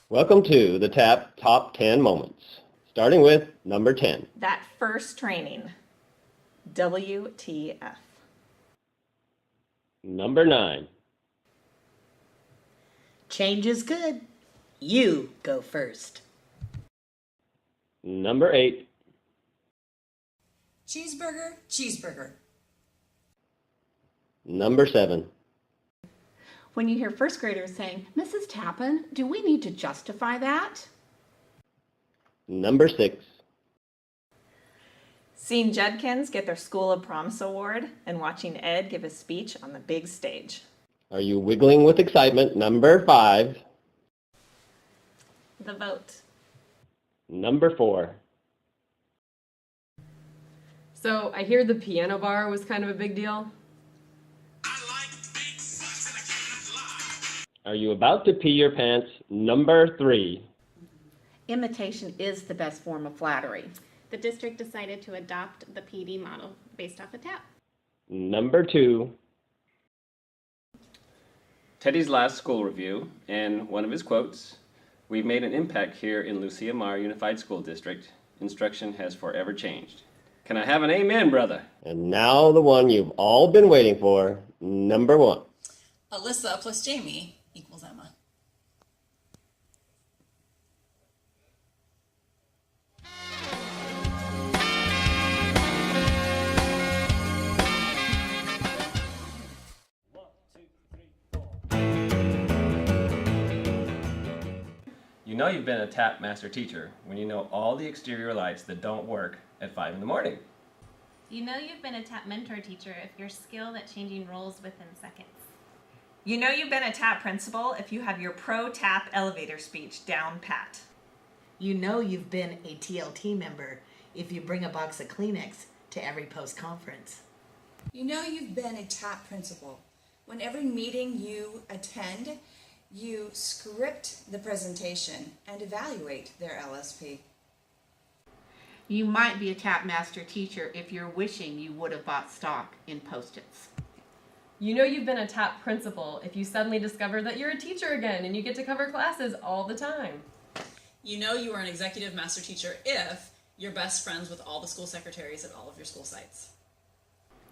Welcome to the TAP Top 10 Moments, starting with number 10. That first training. WTF. Number 9. Change is good. You go first. Number 8. Cheeseburger, cheeseburger. Number 7. When you hear first graders saying, Mrs. Tappan, do we need to justify that? Number 6. Seeing Judkins get their School of Promise Award and watching Ed give his speech on the big stage. Are you wiggling with excitement? Number 5. The vote. Number 4. So I hear the piano bar was kind of a big deal. Are you about to pee your pants? Number 3. Imitation is the best form of flattery. The district decided to adopt the PD model based off of TAP. Number 2. Teddy's last school review, and one of his quotes, "We've made an impact here in Lucia Mar Unified School District. Instruction has forever changed." Can I have an amen, brother? And now the one you've all been waiting for. Number 1. Alyssa plus Jamie equals Emma. You know you've been a TAP master teacher when you know all the exterior lights that don't work at 5 in the morning. You know you've been a TAP mentor teacher if you're skilled at changing roles within seconds. You know you've been a TAP principal if you have your pro TAP elevator speech down pat. You know you've been a TLT member if you bring a box of Kleenex to every post-conference. You know you've been a TAP principal when every meeting you attend, you script the presentation and evaluate their LSP. You might be a TAP master teacher if you're wishing you would have bought stock in Post-its. You know you've been a TAP principal if you suddenly discover that you're a teacher again and you get to cover classes all the time. You know you are an executive master teacher if you're best friends with all the school secretaries at all of your school sites.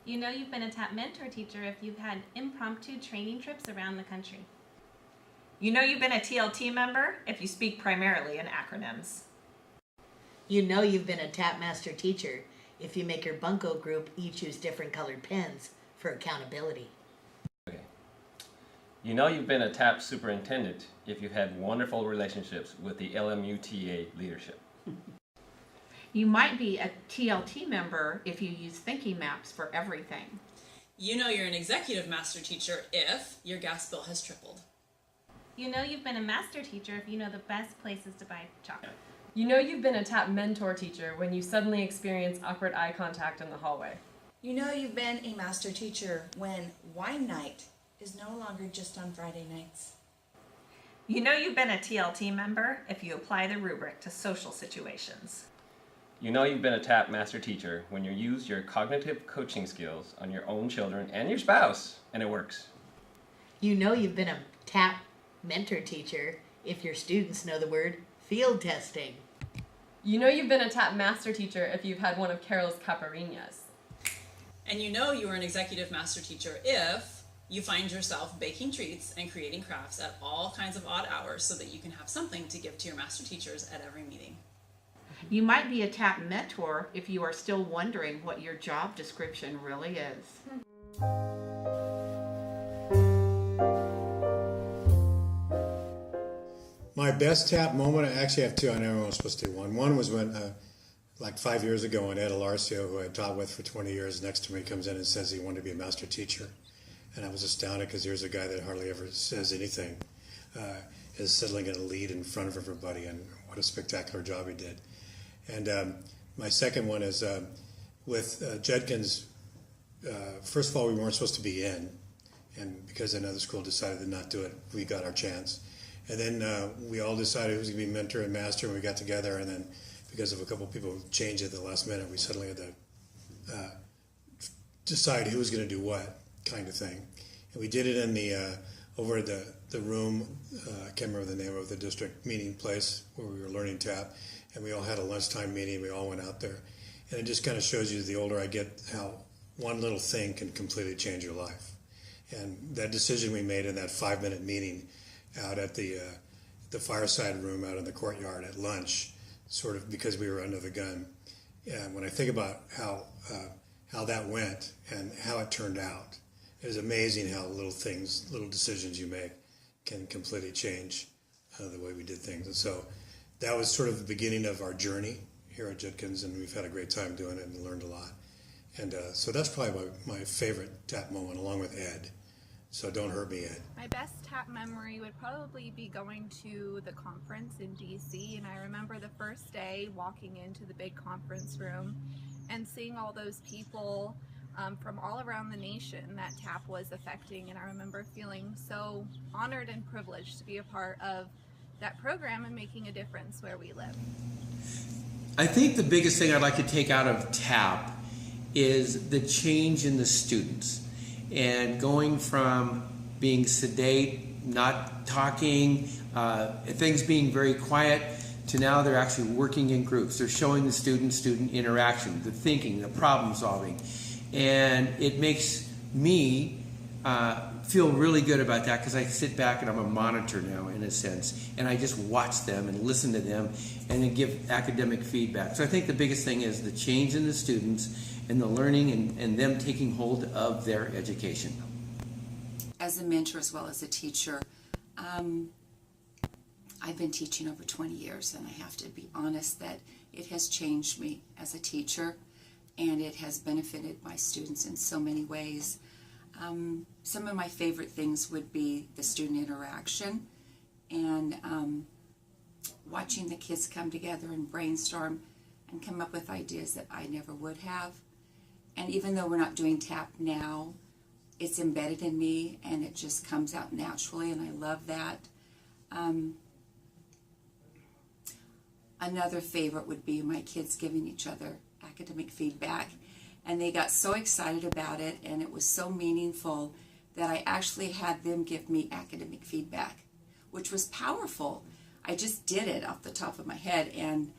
You know you've been a TAP mentor teacher if you've had impromptu training trips around the country. You know you've been a TLT member if you speak primarily in acronyms. You know you've been a TAP master teacher if you make your bunco group each use different colored pens for accountability. Okay. You know you've been a TAP superintendent if you've had wonderful relationships with the LMUTA leadership. You might be a TLT member if you use thinking maps for everything. You know you're an executive master teacher if your gas bill has tripled. You know you've been a master teacher if you know the best places to buy chocolate. You know you've been a TAP mentor teacher when you suddenly experience awkward eye contact in the hallway. You know you've been a master teacher when wine night is no longer just on Friday nights. You know you've been a TLT member if you apply the rubric to social situations. You know you've been a TAP master teacher when you use your cognitive coaching skills on your own children and your spouse, and it works. You know you've been a TAP mentor teacher if your students know the word field testing. You know you've been a TAP master teacher if you've had one of Carol's caipirinhas. And you know you are an executive master teacher if you find yourself baking treats and creating crafts at all kinds of odd hours so that you can have something to give to your master teachers at every meeting. You might be a TAP mentor if you are still wondering what your job description really is. My best TAP moment, I actually have two. I never was supposed to do one. One was when, like 5 years ago, when Ed Alarcio, who I taught with for 20 years, next to me comes in and says he wanted to be a master teacher. And I was astounded because here's a guy that hardly ever says anything, is settling in a lead in front of everybody, and what a spectacular job he did. And my second one is with Judkins. First of all, we weren't supposed to be in, and because another school decided to not do it, we got our chance. And then we all decided who's going to be mentor and master, and we got together, and then because of a couple of people who changed it at the last minute, we suddenly had to decide who was going to do what kind of thing. And we did it in the over at the room, I can't remember the name of the district meeting place where we were learning tap, and we all had a lunchtime meeting. We all went out there, and it just kind of shows you, the older I get, how one little thing can completely change your life. And that decision we made in that 5-minute meeting out at the fireside room out in the courtyard at lunch, sort of because we were under the gun. And when I think about how that went and how it turned out, it was amazing how little decisions you make can completely change the way we did things. And so that was sort of the beginning of our journey here at Judkins, and we've had a great time doing it and learned a lot. And so that's probably my favorite tap moment, along with Ed. So don't hurt me, Ed. My best tap memory would probably be going to the conference in DC, and I remember the first day walking into the big conference room and seeing all those people from all around the nation that tap was affecting, and I remember feeling so honored and privileged to be a part of that program and making a difference where we live. I think the biggest thing I'd like to take out of tap is the change in the students, and going from being sedate, not talking, things being very quiet, to now they're actually working in groups. They're showing the student-student interaction, the thinking, the problem solving. And it makes me feel really good about that, because I sit back and I'm a monitor now, in a sense, and I just watch them and listen to them and then give academic feedback. So I think the biggest thing is the change in the students and the learning and them taking hold of their education. As a mentor as well as a teacher, I've been teaching over 20 years, and I have to be honest that it has changed me as a teacher, and it has benefited my students in so many ways. Some of my favorite things would be the student interaction and watching the kids come together and brainstorm and come up with ideas that I never would have. And even though we're not doing tap now, it's embedded in me and it just comes out naturally, and I love that. Another favorite would be my kids giving each other academic feedback, and they got so excited about it, and it was so meaningful that I actually had them give me academic feedback, which was powerful. I just did it off the top of my head, and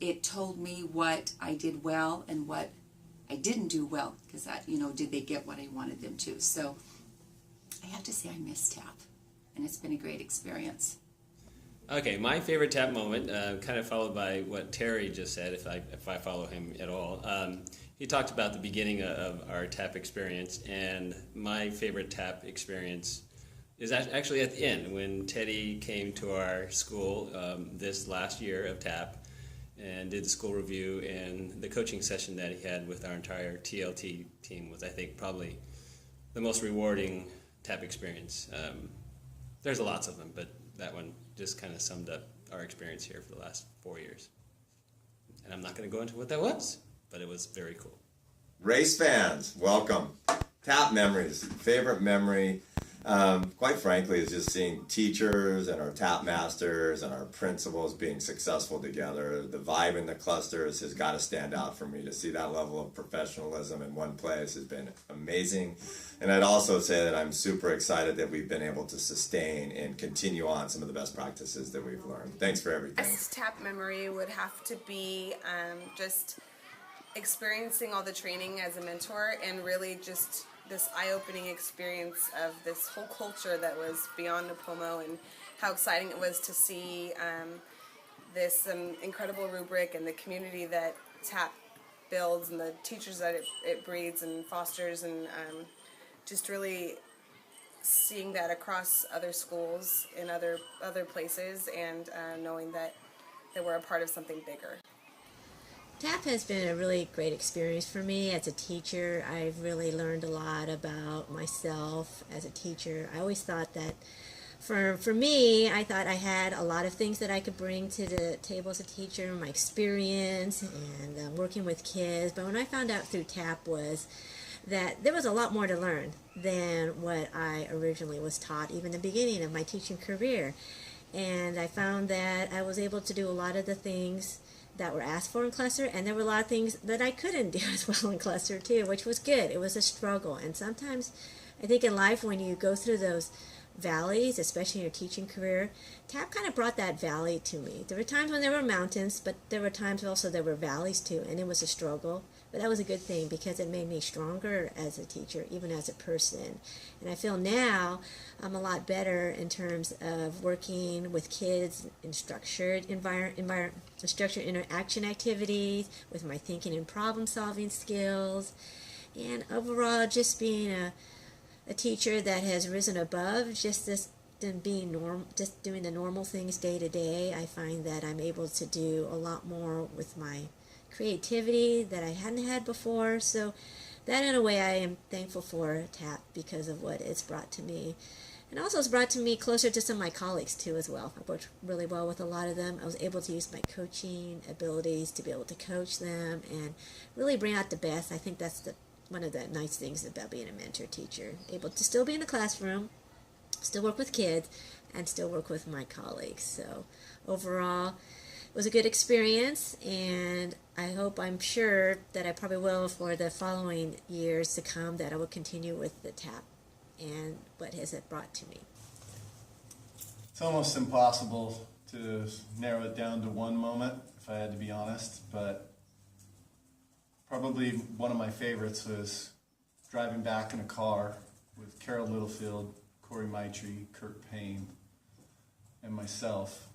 it told me what I did well and what I didn't do well, because did they get what I wanted them to? So I have to say I miss tap, and it's been a great experience. Okay, my favorite tap moment, kind of followed by what Terry just said, if I follow him at all. He talked about the beginning of our tap experience, and my favorite tap experience is actually at the end, when Teddy came to our school this last year of tap and did the school review, and the coaching session that he had with our entire TLT team was, I think, probably the most rewarding tap experience. There's lots of them, but that one just kind of summed up our experience here for the last 4 years. And I'm not going to go into what that was, but it was very cool. Race fans, welcome. Tap memories. Favorite memory, quite frankly, is just seeing teachers and our tap masters and our principals being successful together. The vibe in the clusters has got to stand out for me. To see that level of professionalism in one place has been amazing. And I'd also say that I'm super excited that we've been able to sustain and continue on some of the best practices that we've learned. Thanks for everything. Best tap memory would have to be just experiencing all the training as a mentor, and really just this eye-opening experience of this whole culture that was beyond Napomo, and how exciting it was to see this incredible rubric and the community that TAP builds and the teachers that it breeds and fosters, and just really seeing that across other schools in other places, and knowing that we're a part of something bigger. TAP has been a really great experience for me as a teacher. I've really learned a lot about myself as a teacher. I always thought that for me, I thought I had a lot of things that I could bring to the table as a teacher, my experience and working with kids. But when I found out through TAP was that there was a lot more to learn than what I originally was taught, even the beginning of my teaching career. And I found that I was able to do a lot of the things that were asked for in cluster, and there were a lot of things that I couldn't do as well in cluster too, which was good. It was a struggle, and sometimes I think in life when you go through those valleys, especially in your teaching career, TAP kind of brought that valley to me. There were times when there were mountains, but there were times also there were valleys too, and it was a struggle. But that was a good thing because it made me stronger as a teacher, even as a person. And I feel now I'm a lot better in terms of working with kids in structured structured interaction activities, with my thinking and problem-solving skills, and overall just being a teacher that has risen above just this than being just doing the normal things day to day. I find that I'm able to do a lot more with my creativity that I hadn't had before. So that, in a way, I am thankful for TAP because of what it's brought to me. And also it's brought to me closer to some of my colleagues too as well. I worked really well with a lot of them. I was able to use my coaching abilities to be able to coach them and really bring out the best. I think that's one of the nice things about being a mentor teacher. Able to still be in the classroom, still work with kids, and still work with my colleagues. So overall, it was a good experience, and I'm sure that I probably will for the following years to come, that I will continue with the TAP and what has it brought to me. It's almost impossible to narrow it down to one moment, if I had to be honest, but probably one of my favorites was driving back in a car with Carol Littlefield, Corey Maitrey, Kurt Payne, and myself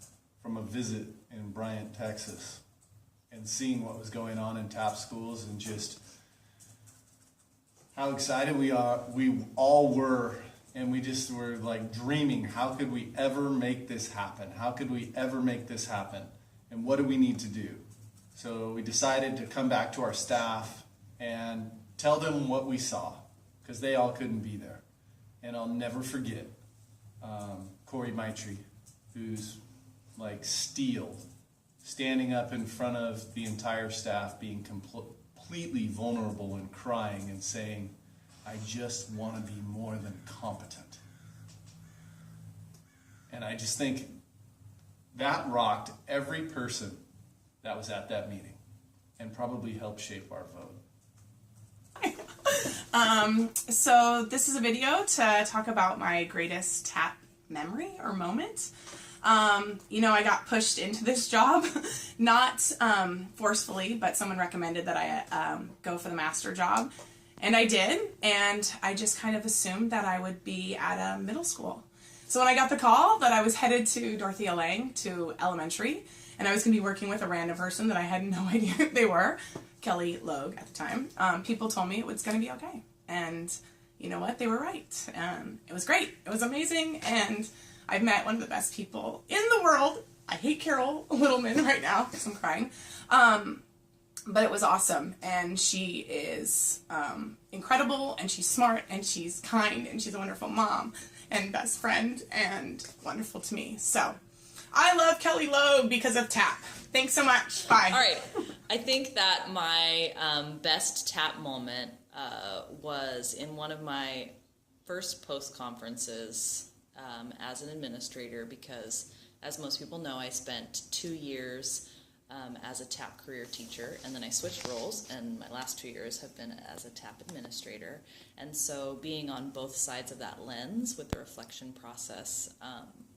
from a visit in Bryant, Texas, and seeing what was going on in TAP schools and just how excited we all were, and we just were like dreaming, how could we ever make this happen? How could we ever make this happen? And what do we need to do? So we decided to come back to our staff and tell them what we saw, because they all couldn't be there. And I'll never forget Corey Maitrey, who's like steel, standing up in front of the entire staff, being completely vulnerable and crying and saying, I just want to be more than competent. And I just think that rocked every person that was at that meeting and probably helped shape our vote. So this is a video to talk about my greatest TAP memory or moment. I got pushed into this job, not forcefully, but someone recommended that I go for the master job. And I did, and I just kind of assumed that I would be at a middle school. So when I got the call that I was headed to Dorothea Lange, to elementary, and I was going to be working with a random person that I had no idea who they were, Kelly Logue at the time, people told me it was going to be okay. And you know what? They were right. It was great. It was amazing, and I've met one of the best people in the world. I hate Carol Littleman right now because I'm crying. But it was awesome, and she is incredible, and she's smart, and she's kind, and she's a wonderful mom and best friend, and wonderful to me. So I love Kelly Logue because of TAP. Thanks so much. Bye. All right. I think that my best TAP moment was in one of my first post-conferences as an administrator, because as most people know, I spent 2 years as a TAP career teacher, and then I switched roles, and my last 2 years have been as a TAP administrator. And so being on both sides of that lens with the reflection process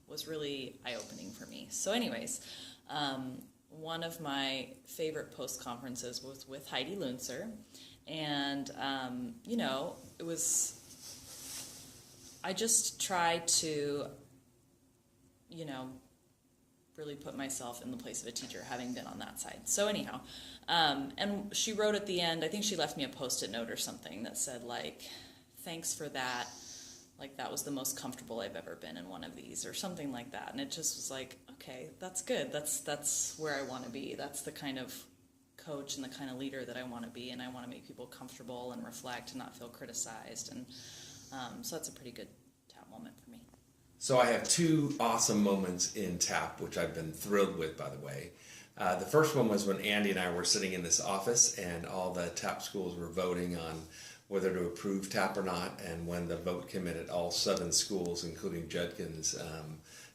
was really eye-opening for me. So anyways, one of my favorite post-conferences was with Heidi Lunzer, and it was, I just tried to, really put myself in the place of a teacher, having been on that side. So anyhow, and she wrote at the end, I think she left me a Post-it note or something that said, like, thanks for that, like that was the most comfortable I've ever been in one of these, or something like that. And it just was like, okay, that's good. That's where I want to be. That's the kind of coach and the kind of leader that I want to be, and I want to make people comfortable and reflect and not feel criticized. And so that's a pretty good TAP moment for me. So I have two awesome moments in TAP, which I've been thrilled with, by the way. The first one was when Andy and I were sitting in this office, and all the TAP schools were voting on whether to approve TAP or not, and when the vote came in at all 7 schools, including Judkins,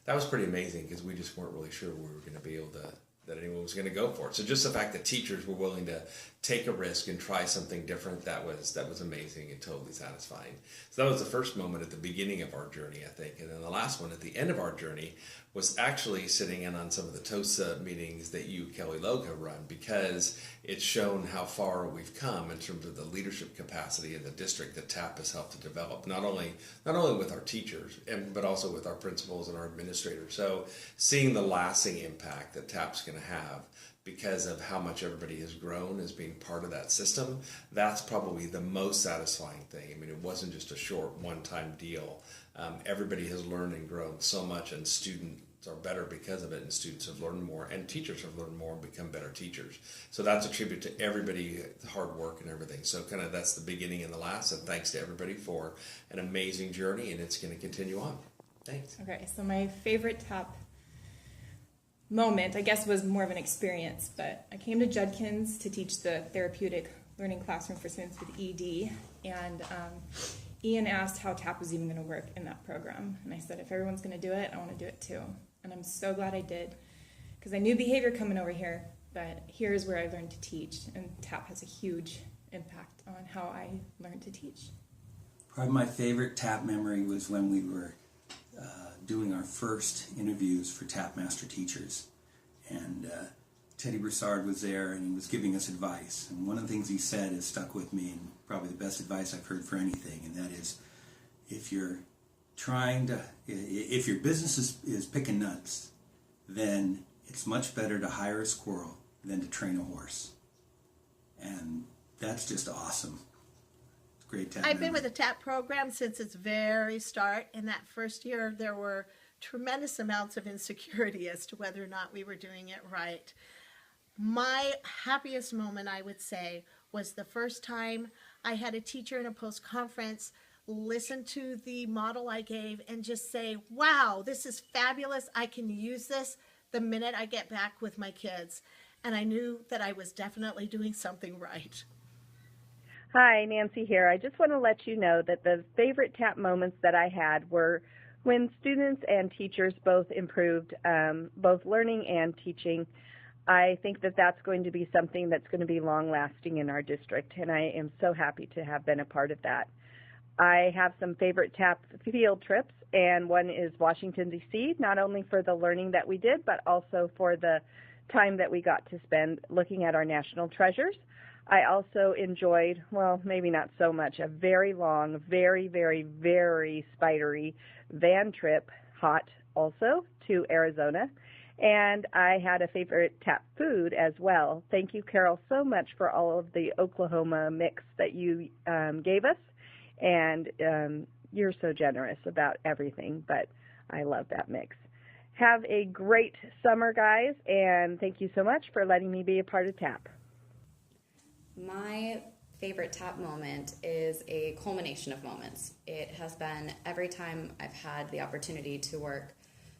that was pretty amazing, because we just weren't really sure we were going to be able to anyone was going to go for it. So just the fact that teachers were willing to take a risk and try something different, that was amazing and totally satisfying. So that was the first moment at the beginning of our journey, I think. And then the last one at the end of our journey was actually sitting in on some of the TOSA meetings that you, Kelly Loga, run, because it's shown how far we've come in terms of the leadership capacity in the district that TAP has helped to develop, not only with our teachers, but also with our principals and our administrators. So seeing the lasting impact that TAP's going to have because of how much everybody has grown as being part of that system, that's probably the most satisfying thing. I mean, it wasn't just a short one-time deal. Everybody has learned and grown so much, and students are better because of it, and students have learned more, and teachers have learned more and become better teachers. So that's a tribute to everybody, the hard work and everything. So kind of that's the beginning and the last, and thanks to everybody for an amazing journey, and it's going to continue on. Thanks. Okay, so my favorite TAP moment, I guess, was more of an experience, but I came to Judkins to teach the therapeutic learning classroom for students with ED, and Ian asked how TAP was even going to work in that program, and I said, if everyone's going to do it, I want to do it too. And I'm so glad I did, because I knew behavior coming over here, but here's where I learned to teach, and TAP has a huge impact on how I learned to teach. Probably my favorite TAP memory was when we were doing our first interviews for TAP Master Teachers, and Teddy Broussard was there, and he was giving us advice, and one of the things he said has stuck with me, and probably the best advice I've heard for anything, and that is, if your business is picking nuts, then it's much better to hire a squirrel than to train a horse. And that's just awesome. It's great TAP. I've been with the TAP program since its very start. In that first year, there were tremendous amounts of insecurity as to whether or not we were doing it right. My happiest moment, I would say, was the first time I had a teacher in a post-conference listen to the model I gave and just say, wow, this is fabulous. I can use this the minute I get back with my kids. And I knew that I was definitely doing something right. Hi, Nancy here. I just want to let you know that the favorite TAP moments that I had were when students and teachers both improved, both learning and teaching. I think that that's going to be something that's going to be long-lasting in our district, and I am so happy to have been a part of that. I have some favorite TAP field trips, and one is Washington, D.C., not only for the learning that we did, but also for the time that we got to spend looking at our national treasures. I also enjoyed, well, maybe not so much, a very long, very, very, very spidery van trip, hot also, to Arizona. And I had a favorite TAP food as well. Thank you, Carol, so much for all of the Oklahoma mix that you gave us. And you're so generous about everything, but I love that mix. Have a great summer, guys, and thank you so much for letting me be a part of TAP. My favorite TAP moment is a culmination of moments. It has been every time I've had the opportunity to work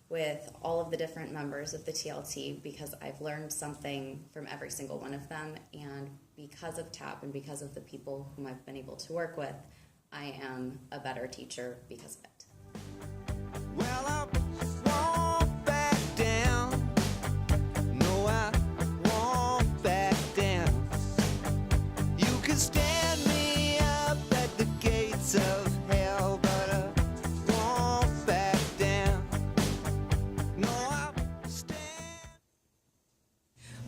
with all of the different members of the TLT, because I've learned something from every single one of them, and because of TAP and because of the people whom I've been able to work with, I am a better teacher because of it. Well, I won't back down. No, I won't back down. You can stand me up at the gates of hell, but I won't back down. No, I'll stand.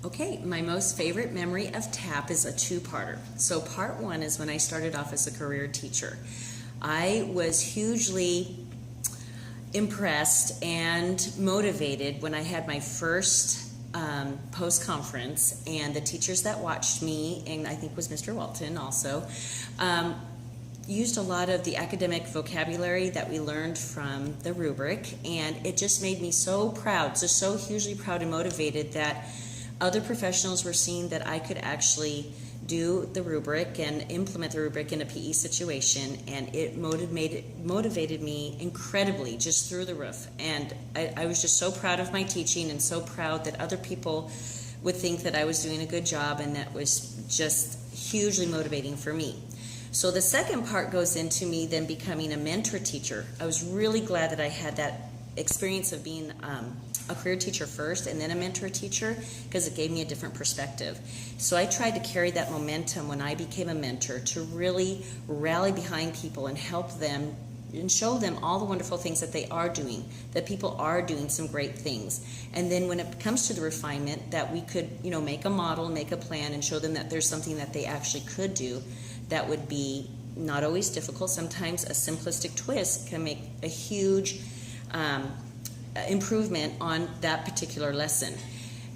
Okay, my most favorite memory of TAP is a two-parter. So part one is when I started off as a career teacher. I was hugely impressed and motivated when I had my first post-conference, and the teachers that watched me, and I think was Mr. Walton also, used a lot of the academic vocabulary that we learned from the rubric, and it just made me so proud, just so hugely proud and motivated that other professionals were seeing that I could actually do the rubric and implement the rubric in a PE situation, and it motivated me incredibly, just through the roof. And I was just so proud of my teaching and so proud that other people would think that I was doing a good job, and that was just hugely motivating for me. So the second part goes into me then becoming a mentor teacher. I was really glad that I had that experience of being a career teacher first and then a mentor teacher because it gave me a different perspective. So I tried to carry that momentum when I became a mentor to really rally behind people and help them and show them all the wonderful things that they are doing, that people are doing some great things. And then when it comes to the refinement, that we could, make a model, make a plan, and show them that there's something that they actually could do that would be not always difficult. Sometimes a simplistic twist can make a huge improvement on that particular lesson.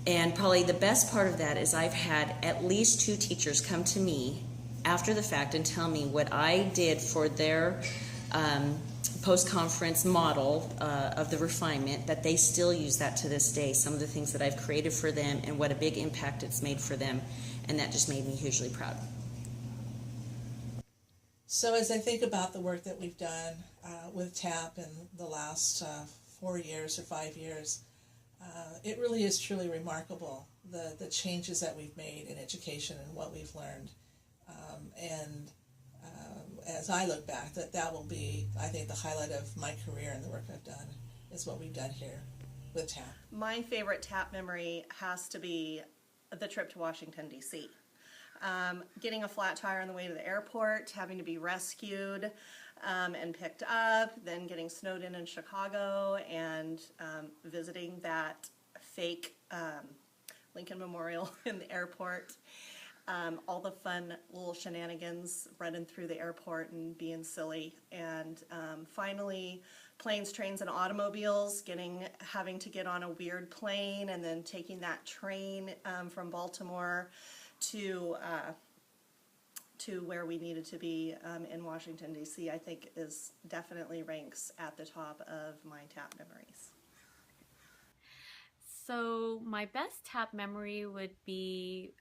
And probably the best part of that is I've had at least 2 teachers come to me after the fact and tell me what I did for their post-conference model of the refinement, that they still use that to this day, some of the things that I've created for them and what a big impact it's made for them, and that just made me hugely proud. So as I think about the work that we've done with TAP in the last 4 years or 5 years, it really is truly remarkable, the changes that we've made in education and what we've learned. As I look back, that will be, I think, the highlight of my career and the work I've done is what we've done here with TAP. My favorite TAP memory has to be the trip to Washington, D.C. Getting a flat tire on the way to the airport, having to be rescued and picked up, then getting snowed in Chicago, and visiting that fake Lincoln Memorial in the airport. All the fun little shenanigans running through the airport and being silly, and finally planes, trains, and automobiles, having to get on a weird plane and then taking that train from Baltimore to where we needed to be in Washington, D.C., I think definitely ranks at the top of my TAP memories. So my best TAP memory would be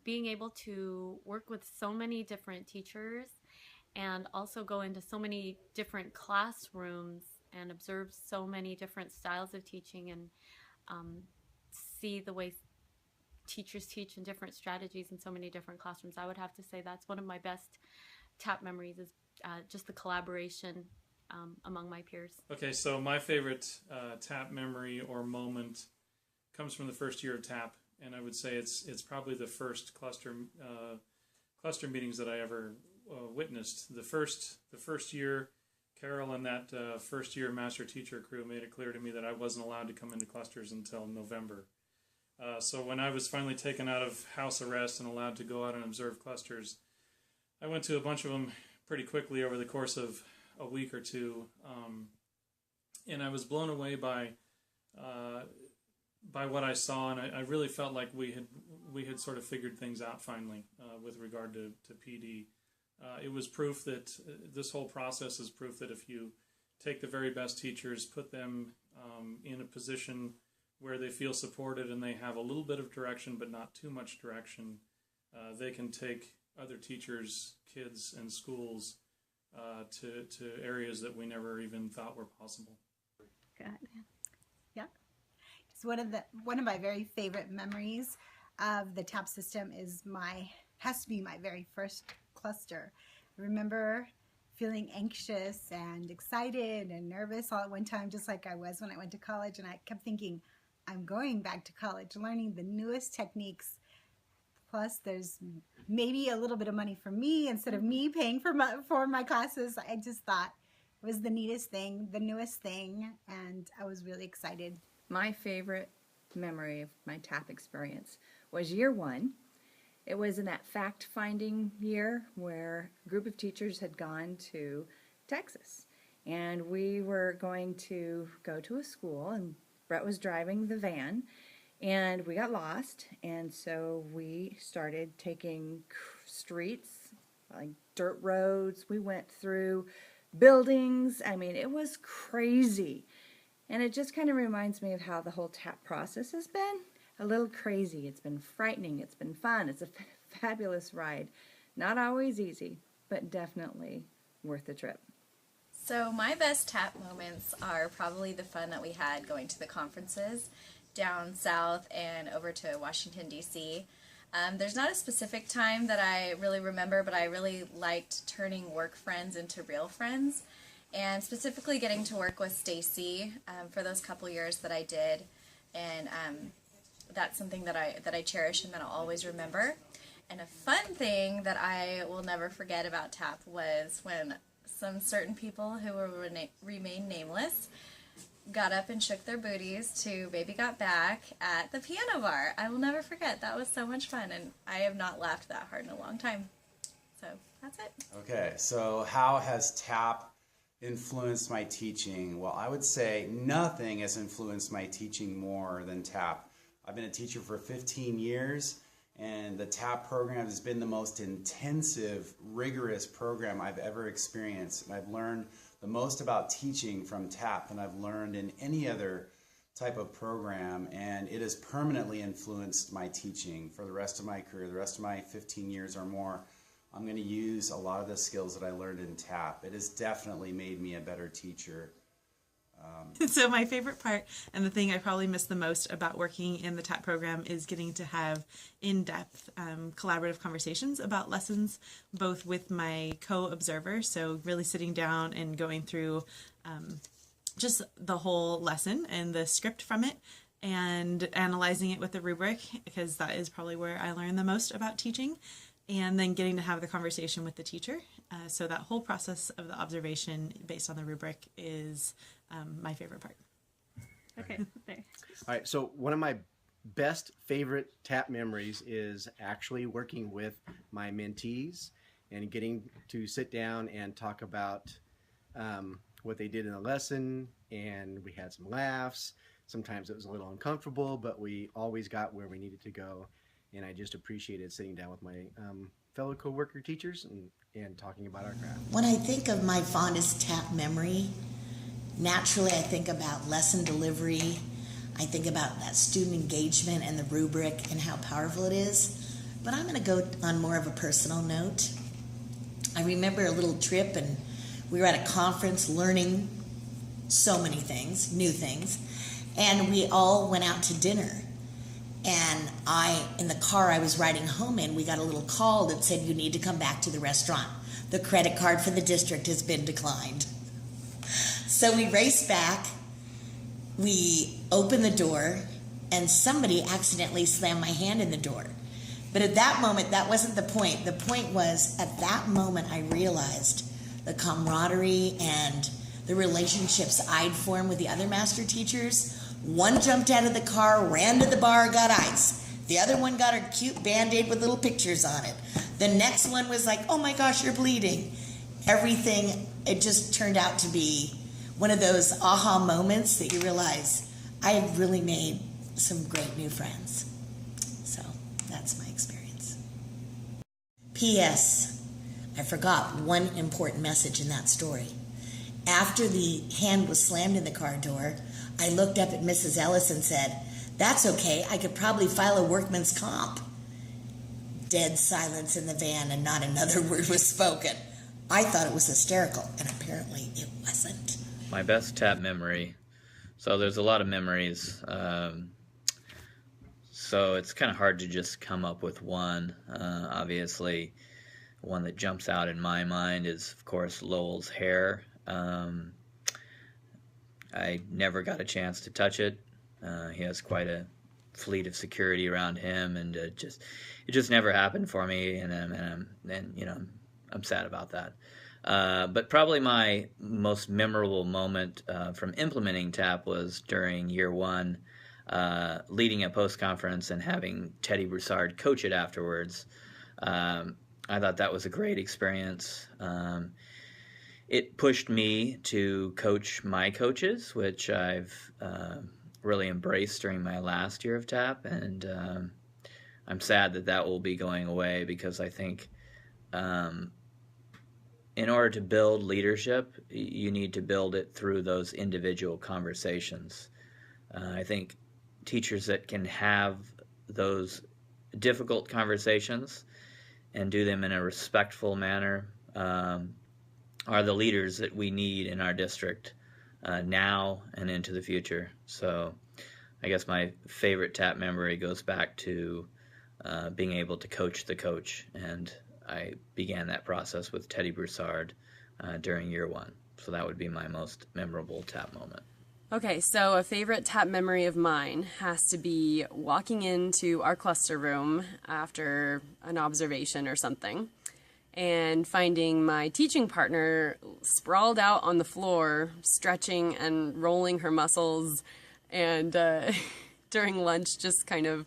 being able to work with so many different teachers and also go into so many different classrooms and observe so many different styles of teaching and see the way teachers teach and different strategies in so many different classrooms. I would have to say that's one of my best TAP memories, is just the collaboration among my peers. Okay, so my favorite TAP memory or moment comes from the first year of TAP, and I would say it's probably the first cluster meetings that I ever witnessed. The first year, Carol and that first year master teacher crew made it clear to me that I wasn't allowed to come into clusters until November. So when I was finally taken out of house arrest and allowed to go out and observe clusters, I went to a bunch of them pretty quickly over the course of a week or two, and I was blown away by what I saw, and I really felt like we had sort of figured things out finally with regard to PD. It was proof that this whole process is proof that if you take the very best teachers, put them in a position where they feel supported and they have a little bit of direction but not too much direction, they can take other teachers, kids, and schools to areas that we never even thought were possible. Good. Yeah. It's one of my very favorite memories of the TAP system has to be my very first cluster. I remember feeling anxious and excited and nervous all at one time, just like I was when I went to college, and I kept thinking, I'm going back to college, learning the newest techniques. Plus, there's maybe a little bit of money for me instead of me paying for my classes. I just thought it was the neatest thing, the newest thing, and I was really excited. My favorite memory of my TAP experience was year one. It was in that fact-finding year where a group of teachers had gone to Texas, and we were going to go to a school, and Brett was driving the van, and we got lost, and so we started taking streets, like dirt roads. We went through buildings. I mean, it was crazy, and it just kind of reminds me of how the whole TAP process has been. A little crazy. It's been frightening. It's been fun. It's a fabulous ride. Not always easy, but definitely worth the trip. So my best TAP moments are probably the fun that we had going to the conferences down south and over to Washington, D.C. There's not a specific time that I really remember, but I really liked turning work friends into real friends, and specifically getting to work with Stacy for those couple years that I did. and that's something that I cherish and that I'll always remember. And a fun thing that I will never forget about TAP was when some certain people who will remain nameless got up and shook their booties to Baby Got Back at the piano bar. I will never forget. That was so much fun, and I have not laughed that hard in a long time. So that's it. Okay, so how has TAP influenced my teaching? Well, I would say nothing has influenced my teaching more than TAP. I've been a teacher for 15 years, and the TAP program has been the most intensive, rigorous program I've ever experienced. I've learned the most about teaching from TAP than I've learned in any other type of program, and it has permanently influenced my teaching for the rest of my career, the rest of my 15 years or more. I'm going to use a lot of the skills that I learned in TAP. It has definitely made me a better teacher. So my favorite part, and the thing I probably miss the most about working in the TAP program, is getting to have in-depth collaborative conversations about lessons, both with my co-observer, so really sitting down and going through just the whole lesson and the script from it, and analyzing it with the rubric, because that is probably where I learn the most about teaching, and then getting to have the conversation with the teacher. So that whole process of the observation based on the rubric is my favorite part. Okay, there. All right, so one of my best favorite TAP memories is actually working with my mentees and getting to sit down and talk about what they did in the lesson, and we had some laughs. Sometimes it was a little uncomfortable, but we always got where we needed to go, and I just appreciated sitting down with my fellow co-worker teachers and talking about our craft. When I think of my fondest TAP memory, naturally I think about lesson delivery. I think about that student engagement and the rubric and how powerful it is. But I'm going to go on more of a personal note. I remember a little trip, and we were at a conference learning so many things, new things, and we all went out to dinner. And in the car I was riding home in, we got a little call that said, you need to come back to the restaurant. The credit card for the district has been declined. So we raced back, we opened the door, and somebody accidentally slammed my hand in the door. But at that moment, that wasn't the point. The point was, at that moment, I realized the camaraderie and the relationships I'd formed with the other master teachers. One jumped out of the car, ran to the bar, got ice. The other one got a cute Band-Aid with little pictures on it. The next one was like, oh my gosh, you're bleeding. Everything, it just turned out to be one of those aha moments that you realize I have really made some great new friends. So that's my experience. P.S. I forgot one important message in that story. After the hand was slammed in the car door, I looked up at Mrs. Ellis and said, that's okay, I could probably file a workman's comp. Dead silence in the van, and not another word was spoken. I thought it was hysterical, and apparently it wasn't. My best TAP memory. So there's a lot of memories. So it's kind of hard to just come up with one. Obviously, one that jumps out in my mind is, of course, Lowell's hair. I never got a chance to touch it. He has quite a fleet of security around him, and it just never happened for me, and I'm sad about that. But probably my most memorable moment from implementing TAP was during year one, leading a post-conference and having Teddy Broussard coach it afterwards. I thought that was a great experience. It pushed me to coach my coaches, which I've really embraced during my last year of TAP, and I'm sad that will be going away, because I think in order to build leadership, you need to build it through those individual conversations. I think teachers that can have those difficult conversations and do them in a respectful manner are the leaders that we need in our district now and into the future. So I guess my favorite TAP memory goes back to being able to coach the coach, and I began that process with Teddy Broussard during year one. So that would be my most memorable TAP moment. Okay, so a favorite TAP memory of mine has to be walking into our cluster room after an observation or something and finding my teaching partner sprawled out on the floor, stretching and rolling her muscles, and during lunch just kind of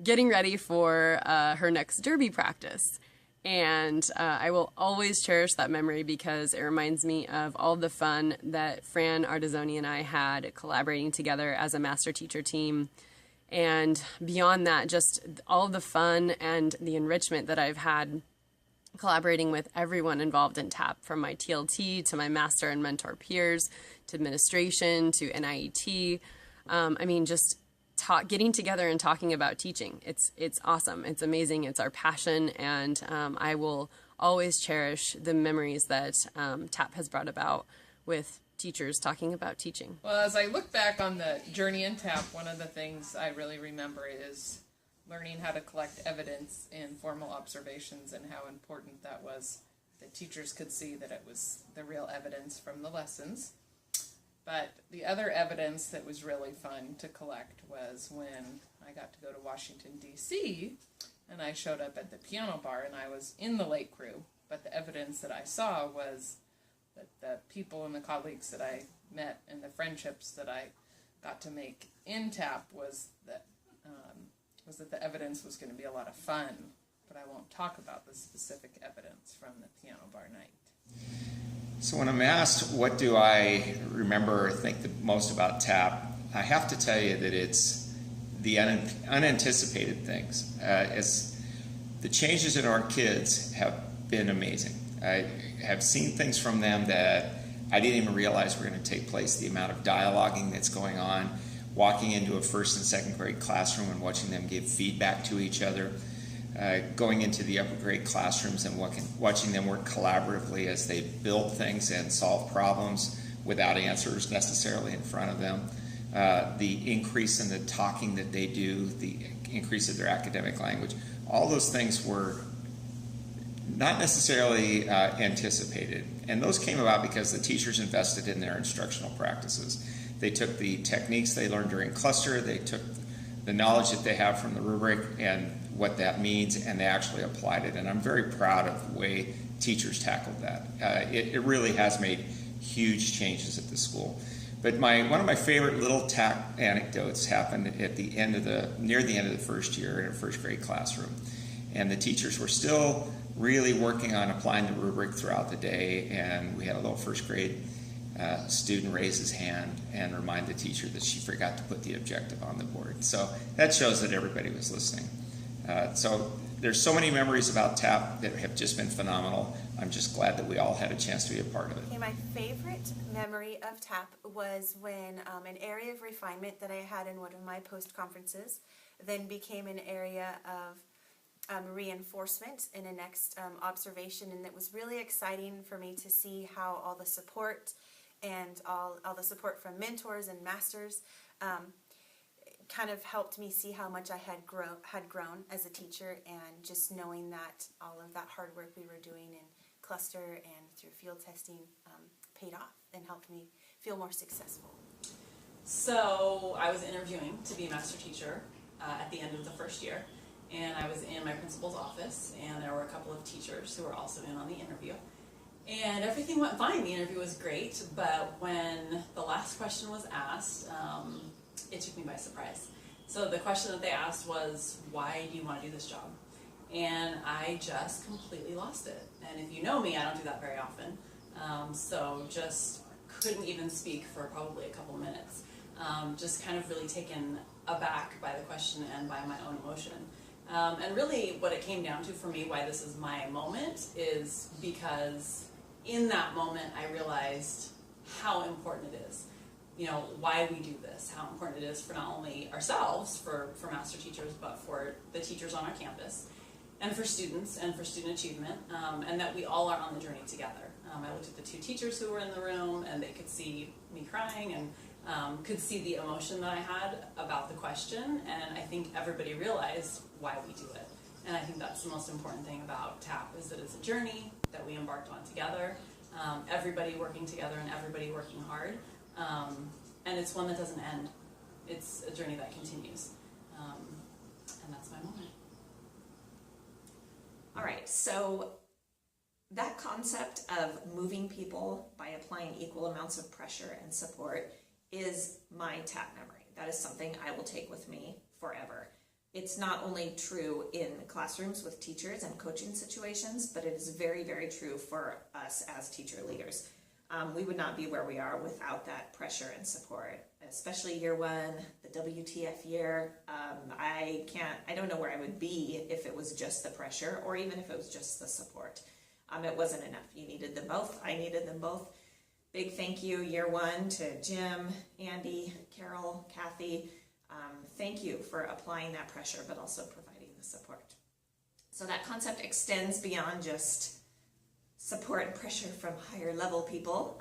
getting ready for her next derby practice. And I will always cherish that memory because it reminds me of all the fun that Fran Artesoni and I had collaborating together as a master teacher team. And beyond that, just all the fun and the enrichment that I've had collaborating with everyone involved in TAP, from my TLT to my master and mentor peers, to administration, to NIET. Just getting together and talking about teaching. It's awesome. It's amazing. It's our passion, and I will always cherish the memories that TAP has brought about with teachers talking about teaching. Well, as I look back on the journey in TAP, one of the things I really remember is learning how to collect evidence in formal observations and how important that was. The teachers could see that it was the real evidence from the lessons. But the other evidence that was really fun to collect was when I got to go to Washington, D.C., and I showed up at the piano bar, and I was in the late crew, but the evidence that I saw was that the people and the colleagues that I met and the friendships that I got to make in TAP was that the evidence was going to be a lot of fun, but I won't talk about the specific evidence from the piano bar night. So when I'm asked what do I remember or think the most about TAP, I have to tell you that it's the unanticipated things. As the changes in our kids have been amazing. I have seen things from them that I didn't even realize were going to take place. The amount of dialoguing that's going on, walking into a first and second grade classroom and watching them give feedback to each other. Going into the upper grade classrooms and watching them work collaboratively as they build things and solve problems without answers necessarily in front of them. The increase in the talking that they do, the increase of their academic language, all those things were not necessarily anticipated. And those came about because the teachers invested in their instructional practices. They took the techniques they learned during cluster, they took the knowledge that they have from the rubric and what that means, and they actually applied it. And I'm very proud of the way teachers tackled that. It really has made huge changes at the school. But one of my favorite little TAP anecdotes happened at the end of near the end of the first year in a first grade classroom. And the teachers were still really working on applying the rubric throughout the day, and we had a little first grade student raise his hand and remind the teacher that she forgot to put the objective on the board. So that shows that everybody was listening. So there's so many memories about TAP that have just been phenomenal. I'm just glad that we all had a chance to be a part of it. Okay, my favorite memory of TAP was when an area of refinement that I had in one of my post-conferences then became an area of reinforcement in a next observation, and it was really exciting for me to see how all the support and all the support from mentors and masters kind of helped me see how much I had grown as a teacher, and just knowing that all of that hard work we were doing in cluster and through field testing paid off and helped me feel more successful. So I was interviewing to be a master teacher at the end of the first year, and I was in my principal's office, and there were a couple of teachers who were also in on the interview. And everything went fine. The interview was great, but when the last question was asked, it took me by surprise. So the question that they asked was, why do you want to do this job? And I just completely lost it. And if you know me, I don't do that very often. So just couldn't even speak for probably a couple minutes. Just kind of really taken aback by the question and by my own emotion. And really what it came down to for me, why this is my moment, is because in that moment I realized how important it is. You know, why we do this, how important it is for not only ourselves, for master teachers, but for the teachers on our campus, and for students, and for student achievement, and that we all are on the journey together. I looked at the two teachers who were in the room, and they could see me crying, and could see the emotion that I had about the question, and I think everybody realized why we do it. And I think that's the most important thing about TAP, is that it's a journey that we embarked on together, everybody working together and everybody working hard. And it's one that doesn't end. It's a journey that continues. And that's my moment. All right, so that concept of moving people by applying equal amounts of pressure and support is my TAP memory. That is something I will take with me forever. It's not only true in classrooms with teachers and coaching situations, but it is very, very true for us as teacher leaders. We would not be where we are without that pressure and support, especially year one, the WTF year. I don't know where I would be if it was just the pressure or even if it was just the support. It wasn't enough. You needed them both. I needed them both. Big thank you, year one, to Jim, Andy, Carol, Kathy. Thank you for applying that pressure, but also providing the support. So that concept extends beyond just support and pressure from higher level people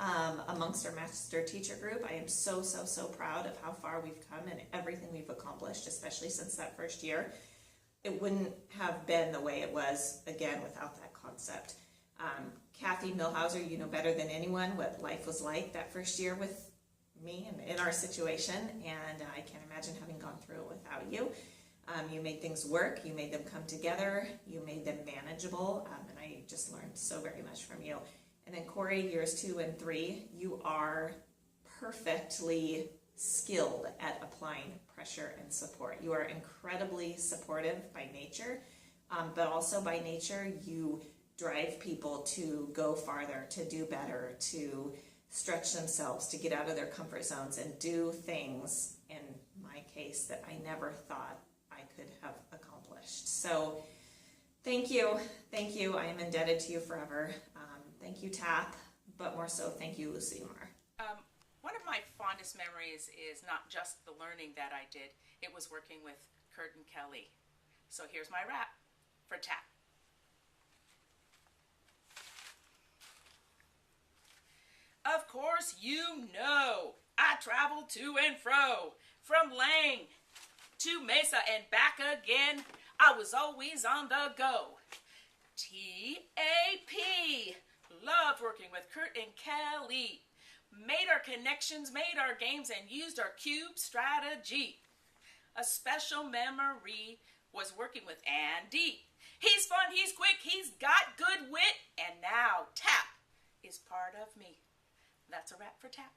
amongst our master teacher group. I am so, so, so proud of how far we've come and everything we've accomplished, especially since that first year. It wouldn't have been the way it was, again, without that concept. Kathy Milhauser, you know better than anyone what life was like that first year with me and in our situation, and I can't imagine having gone through it without you. You made things work, you made them come together, you made them manageable, and I just learned so very much from you. And then Corey, years 2 and 3, you are perfectly skilled at applying pressure and support. You are incredibly supportive by nature, but also by nature you drive people to go farther, to do better, to stretch themselves, to get out of their comfort zones and do things, in my case, that I never thought I could have accomplished. So thank you. Thank you. I am indebted to you forever. Thank you, TAP, but more so, thank you, Lucia Mar. One of my fondest memories is not just the learning that I did, it was working with Kurt and Kelly. So here's my rap for TAP. Of course you know, I travel to and fro, from Lang to Mesa and back again. I was always on the go. TAP, loved working with Kurt and Kelly. Made our connections, made our games, and used our cube strategy. A special memory was working with Andy. He's fun, he's quick, he's got good wit, and now TAP is part of me. That's a wrap for TAP.